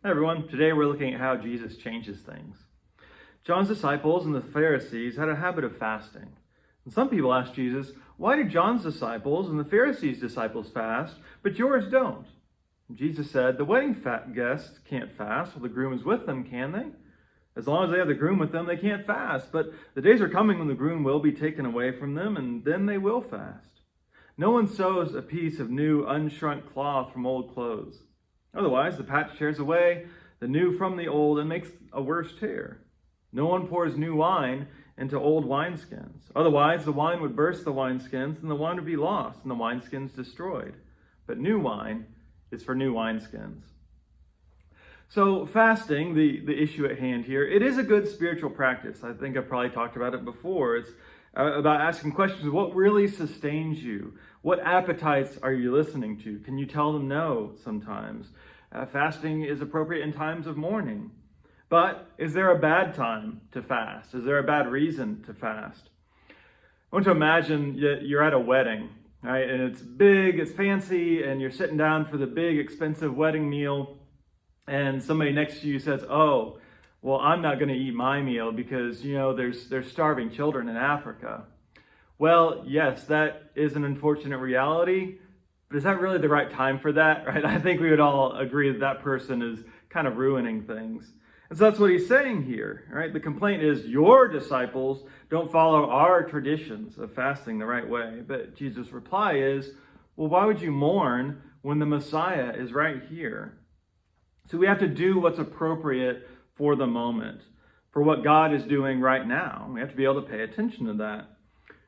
Hi everyone, today we're looking at how Jesus changes things. John's disciples and the Pharisees had a habit of fasting. And some people asked Jesus, why do John's disciples and the Pharisees' disciples fast, but yours don't? And Jesus said, the wedding guests can't fast while the groom is with them, can they? As long as they have the groom with them, they can't fast. But the days are coming when the groom will be taken away from them, and then they will fast. No one sews a piece of new unshrunk cloth from old clothes. Otherwise, the patch tears away the new from the old and makes a worse tear. No one pours new wine into old wineskins. Otherwise, the wine would burst the wineskins, and the wine would be lost, and the wineskins destroyed. But new wine is for new wineskins. So fasting, the issue at hand here, it is a good spiritual practice. I think I've probably talked about it before. It's about asking questions. What really sustains you? What appetites are you listening to? Can you tell them no sometimes? Fasting is appropriate in times of mourning. But is there a bad time to fast? Is there a bad reason to fast? I want to imagine you're at a wedding, right? And it's big, it's fancy, and you're sitting down for the big, expensive wedding meal, and somebody next to you says, oh, well, I'm not going to eat my meal because, there's starving children in Africa. Well, yes, that is an unfortunate reality, but is that really the right time for that, right? I think we would all agree that person is kind of ruining things. And so that's what he's saying here, right? The complaint is your disciples don't follow our traditions of fasting the right way. But Jesus' reply is, well, why would you mourn when the Messiah is right here? So we have to do what's appropriate for the moment, for what God is doing right now. We have to be able to pay attention to that.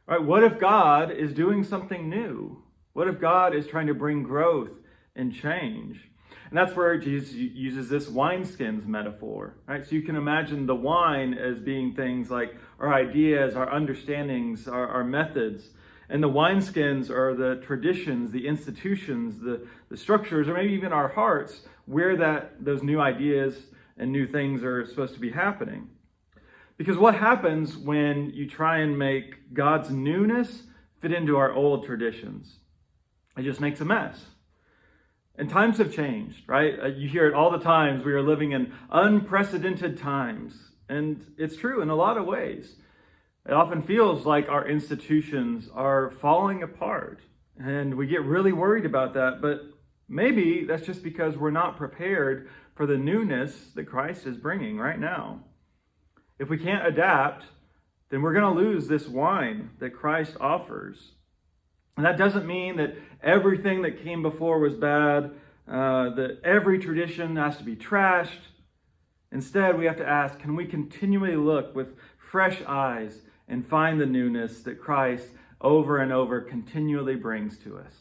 All right, what if God is doing something new? What if God is trying to bring growth and change? And that's where Jesus uses this wineskins metaphor, right? So you can imagine the wine as being things like our ideas, our understandings, our methods. And the wineskins are the traditions, the institutions, the structures, or maybe even our hearts, where those new ideas and new things are supposed to be happening. Because what happens when you try and make God's newness fit into our old traditions? It just makes a mess. And times have changed, right? You hear it all the times. We are living in unprecedented times. And it's true in a lot of ways. It often feels like our institutions are falling apart. And we get really worried about that. But maybe that's just because we're not prepared for the newness that Christ is bringing right now. If we can't adapt, then we're going to lose this wine that Christ offers. And that doesn't mean that everything that came before was bad, that every tradition has to be trashed. Instead, we have to ask, can we continually look with fresh eyes and find the newness that Christ over and over continually brings to us?